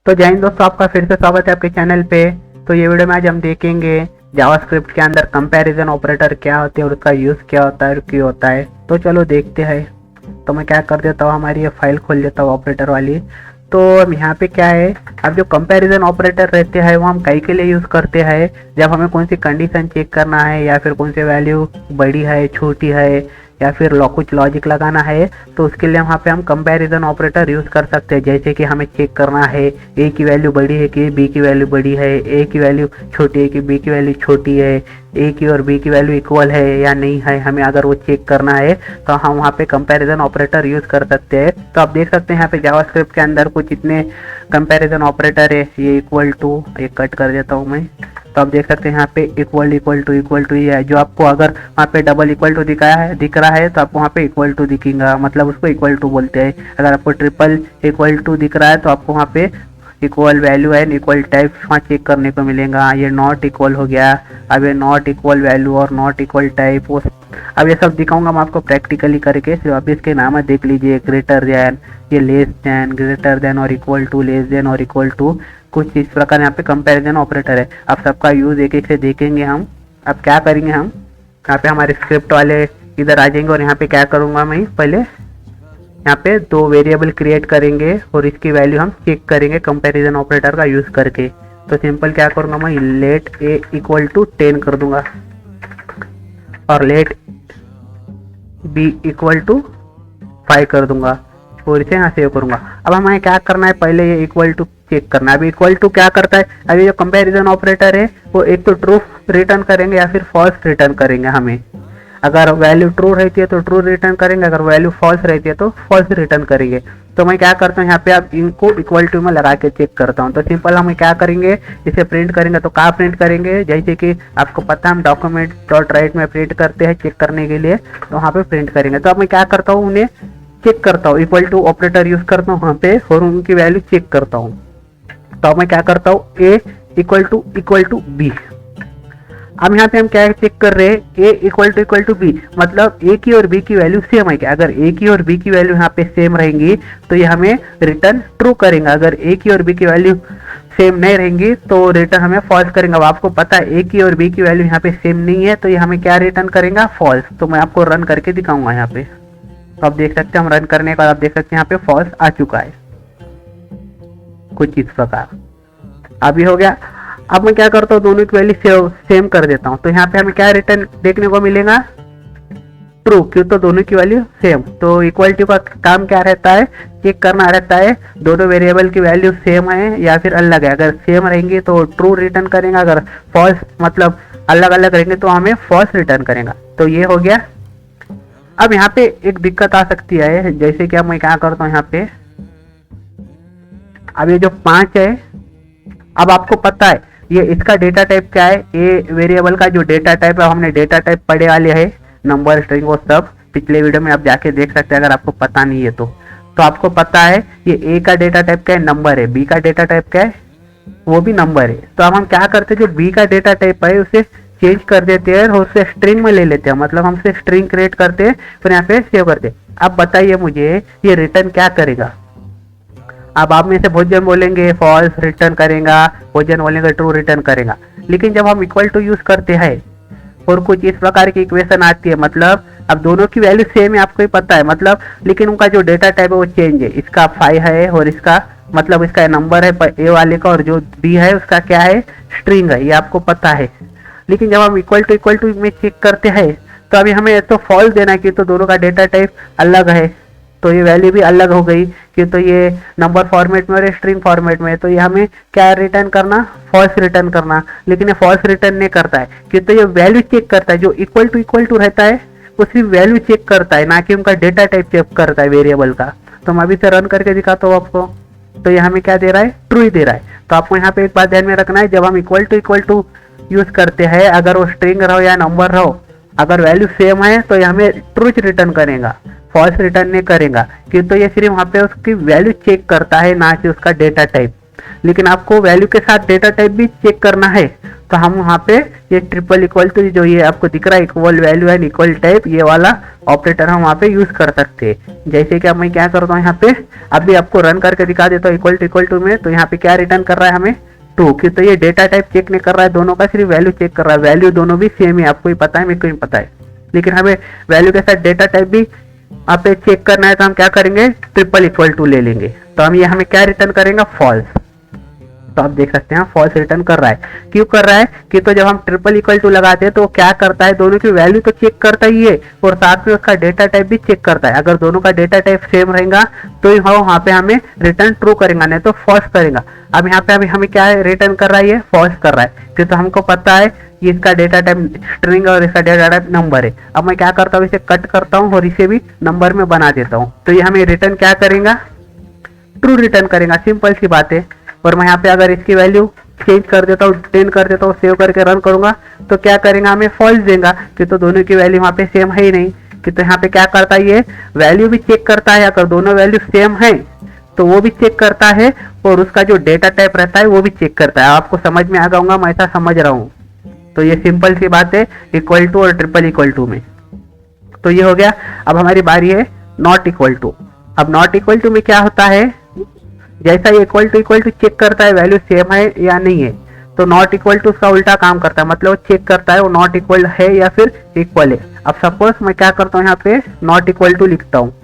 तो जय हिंद दोस्तों, आपका फिर से स्वागत है आपके चैनल पे। तो ये वीडियो में आज हम देखेंगे जावास्क्रिप्ट के अंदर कंपैरिजन ऑपरेटर क्या होते हैं और उसका यूज़ क्या होता है और क्यों होता है। तो चलो देखते हैं। तो मैं क्या कर देता हूँ, हमारी ये फाइल खोल देता हूँ ऑपरेटर वाली। तो यहाँ पे क्या है, अब जो कंपैरिजन ऑपरेटर रहते हैं वो हम कई के लिए यूज़ करते हैं। जब हमें कौन सी कंडीशन चेक करना है या फिर कौन सी वैल्यू बड़ी है छोटी है या फिर कुछ लॉजिक लगाना है, तो उसके लिए वहाँ पे हम कंपैरिजन ऑपरेटर यूज़ कर सकते हैं। जैसे कि हमें चेक करना है ए की वैल्यू बड़ी है कि बी की वैल्यू बड़ी है, ए की वैल्यू छोटी है कि बी की वैल्यू छोटी है, ए की और बी की वैल्यू इक्वल है या नहीं है, हमें अगर वो चेक करना है तो हम वहाँ पे कंपैरिजन ऑपरेटर यूज़ कर सकते हैं। तो आप देख सकते हैं यहाँ पे जावास्क्रिप्ट के अंदर कुछ इतने कंपैरिजन ऑपरेटर है। ये इक्वल टू, ये कट कर देता हूँ मैं। तो आप देख सकते हैं यहाँ पे इक्वल टू ये है। जो आपको अगर वहाँ पे डबल इक्वल टू दिख रहा है तो आपको वहाँ पे इक्वल टू दिखेगा, मतलब उसको इक्वल टू बोलते हैं। अगर आपको ट्रिपल इक्वल टू दिख रहा है तो आपको वहाँ पे equal value and equal type वहाँ चेक करने को मिलेगा। ये नॉट इक्वल हो गया, अब ये नॉट इक्वल वैल्यू और नॉट इक्वल टाइप, वो अब ये सब दिखाऊंगा मैं आपको प्रैक्टिकली करके। सिर्फ अभी इसके नाम देख लीजिए, ग्रेटर दैन, ये लेस दैन, ग्रेटर दैन और इक्वल टू, लेस दैन और इक्वल टू, कुछ इस प्रकार यहाँ पे कंपैरिजन ऑपरेटर है। अब सबका यूज एक एक से देखेंगे हम। अब क्या करेंगे हम, यहाँ पे हमारे स्क्रिप्ट वाले इधर आ जाएंगे और यहाँ पे क्या करूँगा मैं, पहले यहाँ पे दो वेरिएबल क्रिएट करेंगे और इसकी वैल्यू हम चेक करेंगे कंपैरिजन ऑपरेटर का यूज करके। तो सिंपल क्या करूँगा मैं, लेट ए इक्वल टू 10 कर दूंगा और लेट बी इक्वल टू 5 कर दूंगा और इसे यहाँ सेव करूंगा। अब हमें क्या करना है, पहले ये इक्वल टू चेक करना है। अभी इक्वल टू क्या करता है, अभी जो कंपैरिजन ऑपरेटर है वो एक तो ट्रू रिटर्न करेंगे या फिर फॉल्स रिटर्न करेंगे। हमें अगर वैल्यू ट्रू रहती है तो ट्रू रिटर्न करेंगे, अगर वैल्यू फॉल्स रहती है तो फॉल्स रिटर्न करेंगे। तो मैं क्या करता हूँ, यहाँ पे आप इनको इक्वल टू में लगा के चेक करता हूँ। तो सिंपल हम क्या करेंगे, इसे प्रिंट करेंगे। तो कहाँ प्रिंट करेंगे, जैसे कि आपको पता है हम डॉक्यूमेंट डॉट राइट में प्रिंट करते हैं चेक करने के लिए, तो वहाँ पे प्रिंट करेंगे। तो अब मैं क्या करता हूँ, उन्हें चेक करता हूँ, इक्वल टू ऑपरेटर यूज करता हूँ वहाँ पे और उनकी वैल्यू चेक करता हूँ। तो मैं क्या करता हूँ, ए इक्वल टू बी। अब यहाँ पे हम क्या चेक कर रहे हैं, ए इक्वल टू बी, मतलब ए की और बी की वैल्यू सेम है क्या। अगर ए की और बी की वैल्यू यहाँ पे सेम रहेंगी तो ये हमें रिटर्न ट्रू करेंगे। अगर ए की और बी की वैल्यू सेम नहीं रहेंगी तो रिटर्न हमें फॉल्स करेंगे। अब आपको पता है ए की और बी की वैल्यू यहाँ पे सेम नहीं है तो ये हमें क्या रिटर्न करेगा, फॉल्स। तो मैं आपको रन करके दिखाऊंगा यहाँ पे। तो आप देख सकते हैं हम रन करने के बाद आप देख सकते हैं यहाँ पे फॉल्स आ चुका है, कुछ इस प्रकार। अभी हो गया। अब मैं क्या करता हूँ, दोनों की वैल्यू सेम कर देता हूँ। तो यहाँ पे हमें क्या रिटर्न देखने को मिलेगा, ट्रू, क्यों, तो दोनों की वैल्यू सेम। तो इक्वल टू का काम क्या रहता है, चेक करना रहता है दोनों वेरिएबल की वैल्यू सेम है या फिर अलग है। अगर सेम रहेंगी तो ट्रू रिटर्न करेगा, अगर फॉल्स मतलब अलग अलग रहेंगे तो हमें फॉल्स रिटर्न करेगा। तो ये हो गया। अब यहाँ पे एक दिक्कत आ सकती है, जैसे कि अब मैं क्या करता हूँ यहाँ पे, अब ये जो 5 है, अब आपको पता है ये इसका डेटा टाइप क्या है, ए वेरिएबल का जो डेटा टाइप है, हमने डेटा टाइप पढ़े वाले है, नंबर, स्ट्रिंग, वो सब पिछले वीडियो में आप जाके देख सकते हैं अगर आपको पता नहीं है तो आपको पता है ये ए का डेटा टाइप क्या है, नंबर है, बी का डेटा टाइप क्या है, वो भी नंबर है। तो अब हम क्या करते हैं, जो बी का डेटा टाइप है उसे चेंज कर देते हैं और उसे स्ट्रिंग में ले लेते हैं, मतलब हमसे स्ट्रिंग क्रिएट करते हैं फिर यहाँ पे सेव करते हैं। अब बताइए मुझे ये रिटर्न क्या करेगा। अब आप में से बहुत जन बोलेंगे फॉल्स रिटर्न करेगा, बहुत जन बोलेंगे ट्रू रिटर्न करेगा। लेकिन जब हम इक्वल टू यूज करते हैं और कुछ इस प्रकार की इक्वेशन आती है, मतलब अब दोनों की वैल्यू सेम है, आपको ही पता है, मतलब लेकिन उनका जो डेटा टाइप है वो चेंज है। इसका 5 है और इसका मतलब इसका नंबर है ए वाले का, और जो बी है उसका क्या है, स्ट्रिंग है, ये आपको पता है। लेकिन जब हम इक्वल टू में चेक करते हैं तो अभी हमें तो फॉल्स देना है कि तो दोनों का डेटा टाइप अलग है, तो ये वैल्यू भी अलग हो गई कि तो ये नंबर फॉर्मेट में और स्ट्रिंग फॉर्मेट में, तो ये हमें क्या रिटर्न करना, फॉल्स रिटर्न करना। लेकिन ये फॉल्स रिटर्न नहीं करता है कि तो ये वैल्यू चेक करता है, जो इक्वल टू रहता है उसकी वैल्यू चेक करता है, ना कि उनका डेटा टाइप चेक करता है वेरिएबल का। तो मैं अभी से रन करके दिखाता हूँ आपको। तो ये हमें क्या दे रहा है, ट्रू ही दे रहा है। तो आपको यहाँ पे एक बात ध्यान में रखना है, जब हम इक्वल टू यूज करते हैं, अगर वो स्ट्रिंग रहो या नंबर रहो, अगर वैल्यू सेम है तो ये हमें ट्रू रिटर्न करेगा, फॉल्स रिटर्न नहीं करेगा, कि तो ये सिर्फ वहाँ पे उसकी वैल्यू चेक करता है, ना कि उसका डेटा टाइप। लेकिन आपको वैल्यू के साथ डेटा टाइप भी चेक करना है, तो हम वहाँ पे ये ट्रिपल इक्वल टू जो ये आपको दिख रहा है equal value and equal type, ये वाला ऑपरेटर हम वहाँ पे यूज कर सकते हैं। जैसे कि अब मैं क्या करता हूँ यहाँ पे, अभी आपको रन करके दिखा देता हूँ इक्वल टू में। तो यहाँ पे क्या रिटर्न कर रहा है हमें ट्रू, कि तो ये डेटा टाइप चेक नहीं कर रहा है दोनों का, सिर्फ वैल्यू चेक कर रहा है। वैल्यू दोनों भी सेम है, आपको ही पता है, मेरे को ही पता है, लेकिन हमें वैल्यू के साथ डेटा टाइप भी आप पे चेक करना है। तो हम क्या करेंगे, ट्रिपल इक्वल टू ले लेंगे। तो हम ये हमें क्या रिटर्न करेंगे, फॉल्स। तो आप देख सकते हैं फॉल्स रिटर्न कर रहा है। क्यों कर रहा है कि तो जब हम ट्रिपल इक्वल टू लगाते हैं तो क्या करता है, दोनों की वैल्यू तो चेक करता ही है और साथ में उसका डेटा टाइप भी चेक करता है। अगर दोनों का डेटा टाइप सेम रहेगा तो वहां पे हमें रिटर्न ट्रू करेगा, नहीं तो फॉल्स करेगा। अब यहाँ पे अभी हमें क्या रिटर्न कर रहा है, ये फॉल्स कर रहा है, क्योंकि तो हमको पता है कि इसका डेटा टाइप स्ट्रिंग और इसका डेटा टाइप नंबर है। अब मैं क्या करता हूँ, इसे कट करता हूँ और इसे भी नंबर में बना देता हूँ। तो ये हमें रिटर्न क्या करेगा, ट्रू रिटर्न करेगा, सिंपल सी बात है। और मैं यहाँ पे अगर इसकी वैल्यू चेंज कर देता हूँ, 10 कर देता हूँ, सेव करके रन करूंगा तो क्या करेगा, हमें फॉल्स देगा, कि तो दोनों की वैल्यू वहाँ पे सेम है ही नहीं। कि तो यहाँ पे क्या करता है, ये वैल्यू भी चेक करता है, अगर दोनों वैल्यू सेम है तो वो भी चेक करता है और उसका जो डेटा टाइप रहता है वो भी चेक करता है। आपको समझ में आ जाऊंगा, मैं ऐसा समझ रहा हूँ। तो ये सिंपल सी बात है इक्वल टू और ट्रिपल इक्वल टू में। तो ये हो गया। अब हमारी बारी है नॉट इक्वल टू। अब नॉट इक्वल टू में क्या होता है, जैसा ये इक्वल टू चेक करता है वैल्यू सेम है या नहीं है, तो नॉट इक्वल टू उसका उल्टा काम करता है, मतलब वो चेक करता है वो नॉट इक्वल है या फिर इक्वल है। अब सपोज मैं क्या करता हूँ, यहाँ पे नॉट इक्वल टू लिखता हूँ।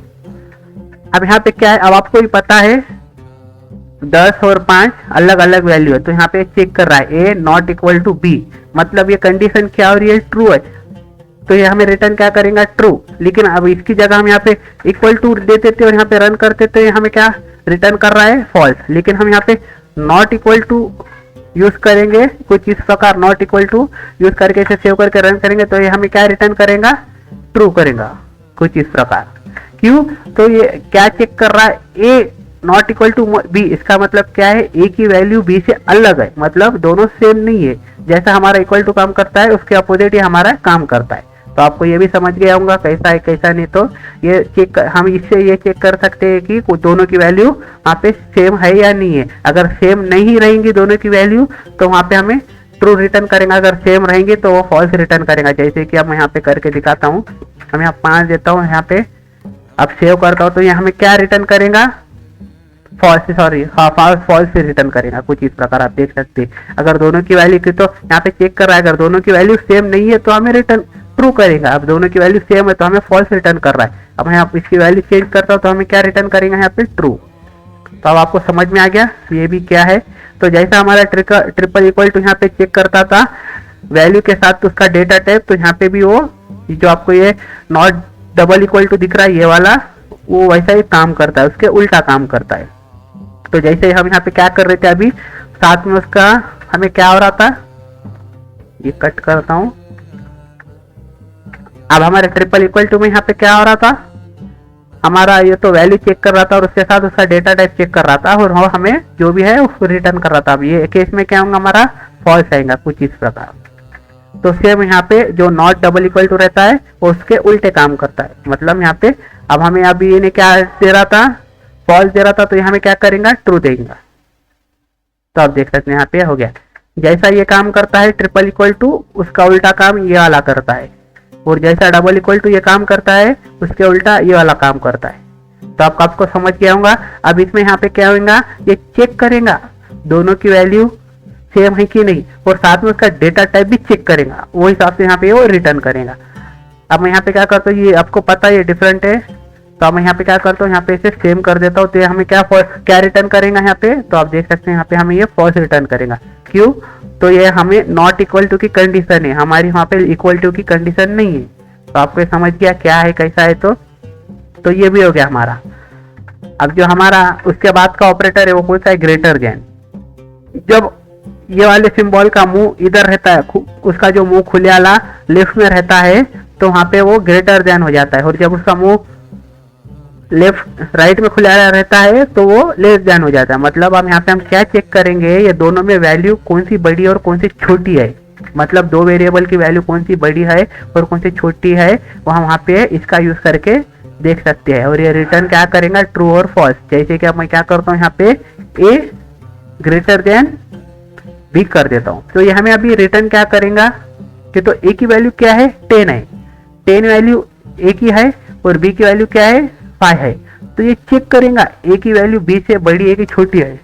अब यहाँ पे क्या है, अब आपको भी पता है 10 और 5 अलग अलग वैल्यू है, तो यहाँ पे चेक कर रहा है ए नॉट इक्वल टू बी, मतलब ये कंडीशन क्या हो रही है, ट्रू है। तो ये हमें रिटर्न क्या करेगा, ट्रू। लेकिन अब इसकी जगह हम यहाँ पे इक्वल टू दे देते और यहाँ पे रन करते तो ये हमें क्या रिटर्न कर रहा है, फॉल्स। लेकिन हम यहाँ पे नॉट इक्वल टू यूज करेंगे, कुछ इस प्रकार नॉट इक्वल टू यूज करके इसे सेव करके रन करेंगे तो ये हमें क्या रिटर्न करेगा, ट्रू करेगा, कुछ इस प्रकार। क्यों, तो ये क्या चेक कर रहा है, ए नॉट इक्वल टू बी, इसका मतलब क्या है, ए की वैल्यू बी से अलग है, मतलब दोनों सेम नहीं है। जैसा हमारा इक्वल टू काम करता है उसके अपोजिट ही हमारा काम करता है। तो आपको ये भी समझ गया होगा कैसा है कैसा नहीं। तो ये चेक हम इससे ये चेक कर सकते हैं कि दोनों की वैल्यू वहाँ पे सेम है या नहीं है। अगर सेम नहीं रहेंगी दोनों की वैल्यू तो वहाँ पे हमें ट्रू रिटर्न करेगा, अगर सेम रहेंगे तो वो फॉल्स रिटर्न करेगा। जैसे कि अब मैं यहाँ पे करके दिखाता हूँ, हम यहाँ 5 देता हूँ, यहाँ पे अब सेव करता हूँ तो ये हमें क्या रिटर्न करेगा, फॉल्स, सॉरी हाँ फॉल्स से रिटर्न करेगा, कुछ इस प्रकार आप देख सकते हैं। अगर दोनों की वैल्यू की तो यहाँ पे चेक कर रहा है, अगर दोनों की वैल्यू सेम नहीं है तो हमें रिटर्न ट्रू करेगा। अब दोनों की वैल्यू सेम है तो हमें फॉल्स रिटर्न कर रहा है। अब मैं यहाँ इसकी वैल्यू चेंज करता हूँ तो हमें क्या रिटर्न करेगा, यहाँ पे ट्रू। तो अब आपको समझ में आ गया ये भी क्या है। तो जैसा हमारा ट्रिपल इक्वल टू यहाँ पे चेक करता था वैल्यू के साथ तो उसका डेटा टाइप, तो यहाँ पे भी वो जो आपको ये नॉट डबल इक्वल टू दिख रहा है ये वाला, वो वैसा ही काम करता है, उसके उल्टा काम करता है। तो जैसे हम यहाँ पे क्या कर रहे थे अभी, साथ में उसका हमें क्या हो रहा था, ये कट करता हूं। अब हमारे ट्रिपल इक्वल टू में यहाँ पे क्या हो रहा था, हमारा ये तो वैल्यू चेक कर रहा था और उसके साथ उसका डेटा टाइप चेक कर रहा था और हमें जो भी है उसको रिटर्न कर रहा था। अब ये केस में क्या होगा, हमारा फॉल्स आएगा, कुछ इस प्रकार। तो सेम यहाँ पे जो नॉट डबल इक्वल टू रहता है वो उसके उल्टे काम करता है। मतलब यहाँ पे अब हमें अभी ये क्या दे रहा था, फॉल्स दे रहा था, तो यहाँ में क्या करेगा, ट्रू देगा। तो आप देख सकते हैं यहाँ पे हो गया। जैसा ये काम करता है ट्रिपल इक्वल टू, उसका उल्टा काम ये वाला करता है, और जैसा डबल इक्वल टू ये काम करता है उसके उल्टा ये वाला काम करता है। तो आपको समझ गया होगा। अब इसमें यहाँ पे क्या होगा, ये चेक करेगा दोनों की वैल्यू सेम है कि नहीं, और साथ में उसका डेटा टाइप भी चेक करेगा, वो हिसाब से यहाँ पे वो रिटर्न करेगा। अब मैं यहाँ पे क्या करता हूँ, ये आपको पता है ये डिफरेंट है, तो अब मैं यहाँ पे क्या करता हूँ, यहाँ पे इसे सेम कर देता हूँ। तो ये हमें क्या रिटर्न करेगा यहाँ पे, तो आप देख सकते हैं यहाँ पे हमें ये फॉल्स रिटर्न करेगा। क्यों, तो ये हमें नॉट इक्वल टू की कंडीशन है, हमारी वहाँ पे इक्वल टू की कंडीशन नहीं है। तो आपको समझ गया क्या है कैसा है। तो ये भी हो गया हमारा। अब जो हमारा उसके बाद का ऑपरेटर है वो कौन सा है, ग्रेटर देन। जब ये वाले सिंबल का मुंह इधर रहता है, उसका जो मुंह खुले वाला लेफ्ट में रहता है, तो वहां पे वो ग्रेटर देन हो जाता है, और जब उसका मुंह लेफ्ट राइट में खुला रहता है तो वो लेस देन हो जाता है। मतलब अब यहाँ पे हम क्या चेक करेंगे, ये दोनों में वैल्यू कौन सी बड़ी और कौन सी छोटी है, मतलब दो वेरिएबल की वैल्यू कौन सी बड़ी है और कौन सी छोटी है, वहां पे इसका यूज करके देख सकते हैं। और ये रिटर्न क्या करेगा, ट्रू और फॉल्स। जैसे कि अब मैं क्या करता हूँ, यहाँ पे ए ग्रेटर देन बी कर देता हूँ। तो ये हमें अभी रिटर्न क्या करेगा कि तो ए की वैल्यू क्या है 10 है, 10 वैल्यू ए की है और बी की वैल्यू क्या है 5 है। तो ये चेक करेगा ए की वैल्यू बी से बड़ी है कि छोटी है,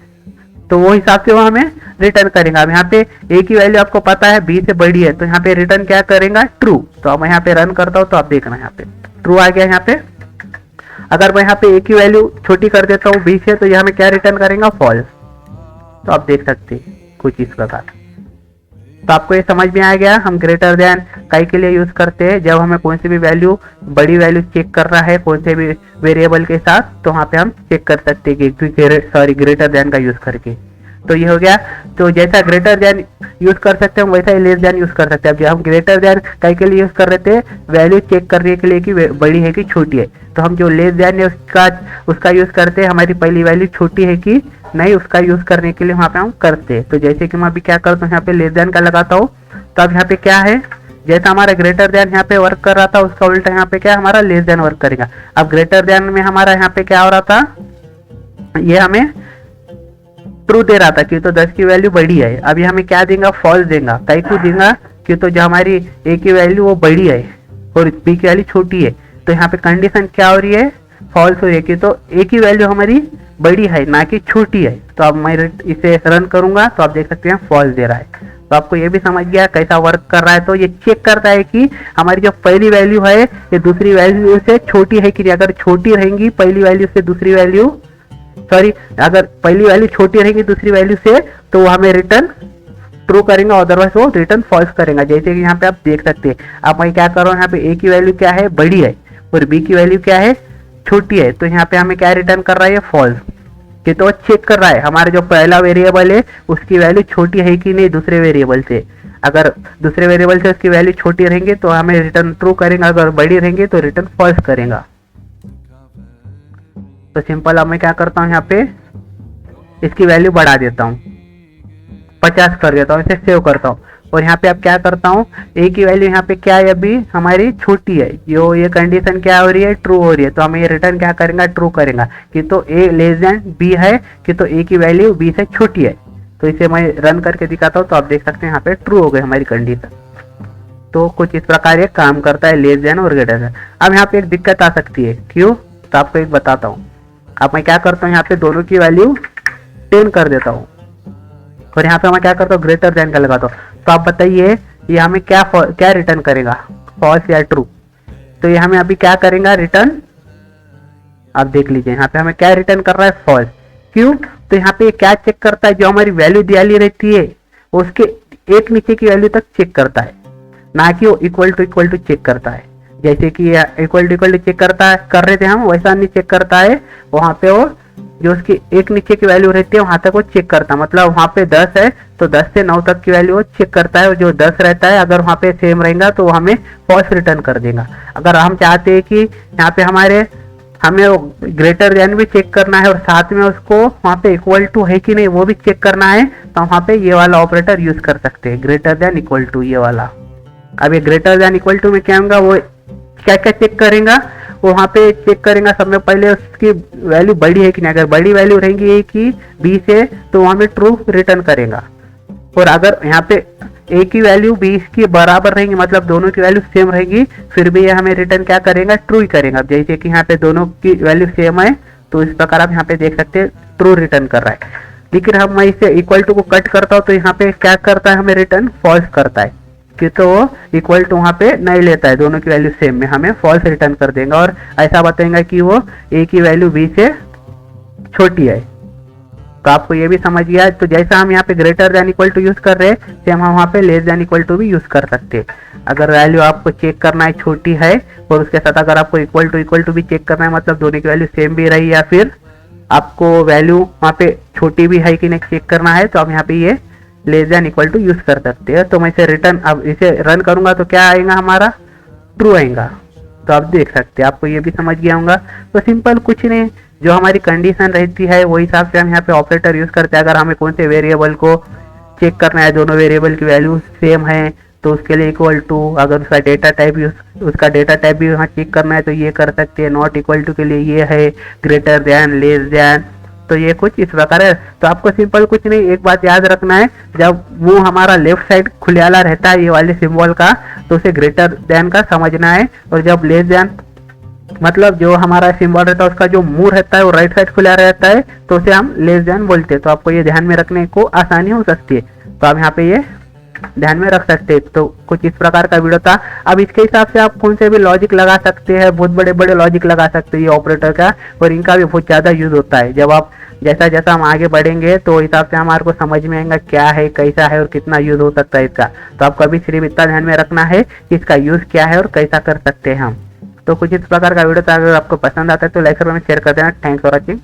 तो वो हिसाब से वो हमें रिटर्न करेगा। अब यहाँ पे ए की वैल्यू आपको पता है बी से बड़ी है, तो यहाँ पे रिटर्न क्या करेगा ट्रू। तो अब मैं यहाँ पे रन करता हूँ तो आप देखना यहाँ पे ट्रू आ गया। यहाँ पे अगर मैं यहाँ पे ए की वैल्यू छोटी कर देता हूँ बी से, तो ये हमें क्या रिटर्न करेगा फॉल्स। तो आप देख सकते हैं कुछ इस प्रकार। तो आपको ये समझ में आ गया हम ग्रेटर देन कई के लिए यूज करते हैं, जब हमें कौन सी भी वैल्यू बड़ी वैल्यू चेक कर रहा है कौन से भी वेरिएबल के साथ, तो वहाँ पे हम चेक कर सकते हैं कि ग्रेटर देन का यूज करके। तो ये हो गया। तो जैसा ग्रेटर देन यूज कर सकते हैं वैसा ही लेस देन यूज कर सकते हैं। अब हम ग्रेटर देन कई के लिए यूज कर रहे थे वैल्यू चेक करने के लिए कि बड़ी है कि छोटी है, तो हम जो लेस देन है उसका यूज करते हैं हमारी पहली वैल्यू छोटी है कि नहीं, उसका यूज करने के लिए वहाँ पे हम करते हैं। तो जैसे कि मैं अभी क्या करता हूँ यहाँ पे लेस देन का लगाता हूँ, तो अब यहाँ पे क्या है जैसा हमारा ग्रेटर देन यहाँ पे वर्क कर रहा था उसका उल्टा यहाँ पे क्या हमारा लेस देन वर्क करेगा। अब ग्रेटर देन में हमारा यहाँ पे क्या हो रहा था, ये हमें ट्रू दे रहा था कि तो 10 की वैल्यू बड़ी है। अभी हमें क्या देगा फॉल्स देगा, कई को देगा कि तो जो हमारी ए की वैल्यू वो बड़ी है और बी की वैल्यू छोटी है। तो यहाँ पे कंडीशन क्या हो रही है फॉल्स हो रही है कि तो ए की वैल्यू हमारी बड़ी है ना कि छोटी है। तो अब मैं इसे रन करूंगा तो आप देख सकते हैं फॉल्स दे रहा है। तो आपको ये भी समझ गया कैसा वर्क कर रहा है। तो ये चेक करता है कि हमारी जो पहली वैल्यू है ये दूसरी वैल्यू से छोटी है कि नहीं। अगर छोटी रहेंगी पहली वैल्यू से दूसरी वैल्यू अगर पहली वैल्यू छोटी रहेगी दूसरी वैल्यू से, तो वो हमें रिटर्न ट्रू करेंगे, अदरवाइज वो रिटर्न फॉल्स करेगा। जैसे कि यहाँ पे आप देख सकते हैं। अब मैं क्या कर रहा हूँ यहाँ पे ए की वैल्यू क्या है बड़ी है और बी की वैल्यू क्या है छोटी है। तो यहाँ पे हमें क्या रिटर्न कर रहा है फॉल्स, कि तो चेक कर रहा है हमारे जो पहला वेरिएबल है उसकी वैल्यू छोटी है कि नहीं दूसरे वेरिएबल से। अगर दूसरे वेरिएबल से उसकी वैल्यू छोटी रहेंगे तो हमें रिटर्न ट्रू करेगा, अगर बड़ी रहेंगे तो रिटर्न फॉल्स करेगा। तो सिंपल अब मैं क्या करता हूँ यहाँ पे इसकी वैल्यू बढ़ा देता हूँ 50 कर देता हूँ, इसे सेव करता हूँ। और यहाँ पे अब क्या करता हूँ ए की वैल्यू यहाँ पे क्या है अभी हमारी छोटी है, जो ये कंडीशन क्या हो रही है ट्रू हो रही है। तो हमें ये रिटर्न क्या करेगा ट्रू करेगा कि तो ए लेस देन बी है कि तो ए की वैल्यू बी से छोटी है। तो इसे मैं रन करके दिखाता हूँ तो आप देख सकते हैं यहाँ पे ट्रू हो गई हमारी कंडीशन। तो कुछ इस प्रकार ये काम करता है लेस देन और ग्रेटर देन। अब यहाँ पे एक दिक्कत आ सकती है, क्यों? तो आपको एक बताता हूँ। अब मैं क्या करता हूँ यहाँ पे दोनों की वैल्यू 10 कर देता हूँ और यहाँ पे मैं क्या करता हूँ ग्रेटर देन का लगाता हूँ। तो आप बताइए ये हमें क्या रिटर्न करेगा फॉल्स या ट्रू। तो ये हमें अभी क्या करेगा रिटर्न, आप देख लीजिए यहाँ पे हमें क्या रिटर्न कर रहा है फॉल्स। क्यों? तो यहाँ पे क्या चेक करता है जो हमारी वैल्यू दियाली रहती है उसके एक नीचे की वैल्यू तक चेक करता है, ना कि वो इक्वल टू चेक करता है। जैसे कि इक्वल टू चेक कर रहे थे हम, वैसा नहीं चेक करता है। वहां पे वो जो उसकी एक नीचे की वैल्यू रहती है वहां तक वो चेक करता है। मतलब वहां पे 10 है तो 10 से 9 तक की वैल्यू वो चेक करता है, और जो 10 रहता है अगर वहां पे सेम रहेगा तो हमें फॉल्स रिटर्न कर देगा। अगर हम चाहते हैं कि यहाँ पे हमें ग्रेटर देन भी चेक करना है और साथ में उसको वहां पे इक्वल टू है कि नहीं वो भी चेक करना है, तो वहां पे ये वाला ऑपरेटर यूज कर सकते हैं ग्रेटर देन इक्वल टू, ये वाला। अब ये ग्रेटर देन इक्वल टू में क्या होगा, वो क्या क्या चेक करेगा, वो वहाँ पे चेक करेगा सब में पहले उसकी वैल्यू बड़ी है कि नहीं। अगर बड़ी वैल्यू रहेगी ए की बी से तो वहाँ में ट्रू रिटर्न करेगा, और अगर यहाँ पे ए की वैल्यू बी की बराबर रहेंगी मतलब दोनों की वैल्यू सेम रहेगी फिर भी ये हमें रिटर्न क्या करेगा ट्रू ही करेगा। जैसे कि यहाँ पे दोनों की वैल्यू सेम है तो इस प्रकार आप यहाँ पे देख सकते हैं ट्रू रिटर्न कर रहा है। लेकिन हम मैं इसे इक्वल टू को कट करता हूँ तो यहाँ पे क्या करता है हमें रिटर्न फॉल्स करता है, कि तो वो इक्वल टू वहाँ पे नहीं लेता है, दोनों की वैल्यू सेम में हमें फॉल्स रिटर्न कर देगा और ऐसा बताएगा कि वो ए की वैल्यू बी से छोटी है। तो आपको ये भी समझ गया। तो जैसा हम यहाँ पे greater than equal to use कर रहे हैं सेम हम वहाँ पे लेस देन इक्वल टू भी यूज कर सकते हैं। अगर वैल्यू आपको चेक करना है छोटी है और उसके साथ अगर आपको इक्वल टू भी चेक करना है मतलब दोनों की वैल्यू सेम भी रही या फिर आपको वैल्यू वहाँ पे छोटी भी है कि नहीं चेक करना है, तो आप यहाँ पे ये less than equal to use कर सकते हैं। तो मैं इसे अब इसे रन करूंगा तो क्या आएगा हमारा ट्रू आएगा। तो आप देख सकते हैं, आपको ये भी समझ गया होगा। तो सिंपल कुछ नहीं, जो हमारी कंडीशन रहती है वही हिसाब से हम यहाँ पे ऑपरेटर यूज करते हैं। अगर हमें कौन से वेरिएबल को चेक करना है दोनों वेरिएबल की वैल्यू सेम है तो उसके लिए इक्वल टू, अगर उसका डेटा टाइप भी वहाँ चेक करना है तो ये कर सकते हैं। नॉट इक्वल टू के लिए ये है, ग्रेटर देन, लेस देन, तो ये कुछ इस प्रकार है। तो आपको सिंपल कुछ नहीं, एक बात याद रखना है, जब मुंह हमारा लेफ्ट साइड खुलेला रहता है ये वाले सिंबल का, तो उसे ग्रेटर देन का समझना है। और जब लेस देन मतलब जो हमारा सिंबल रहता है उसका जो मुंह रहता है वो राइट साइड खुला रहता है, तो उसे हम लेस देन बोलते हैं। तो आपको ये ध्यान में रखने को आसानी हो सकती है, तो आप यहाँ पे ये ध्यान में रख सकते हैं। तो कुछ इस प्रकार का वीडियो था। अब इसके हिसाब से आप कौन से भी लॉजिक लगा सकते हैं, बहुत बड़े बड़े लॉजिक लगा सकते हैं ये ऑपरेटर का, और इनका भी बहुत ज़्यादा यूज होता है। जब आप जैसा जैसा हम आगे बढ़ेंगे तो हिसाब से हमारे को समझ में आएगा क्या है, कैसा है और कितना यूज हो सकता है इसका। तो आपको अभी सिर्फ इतना ध्यान में रखना है कि इसका यूज क्या है और कैसा कर सकते हैं हम। तो कुछ इस प्रकार का वीडियो था। अगर आपको पसंद आता है तो लाइक और शेयर कर देना। Thanks for watching.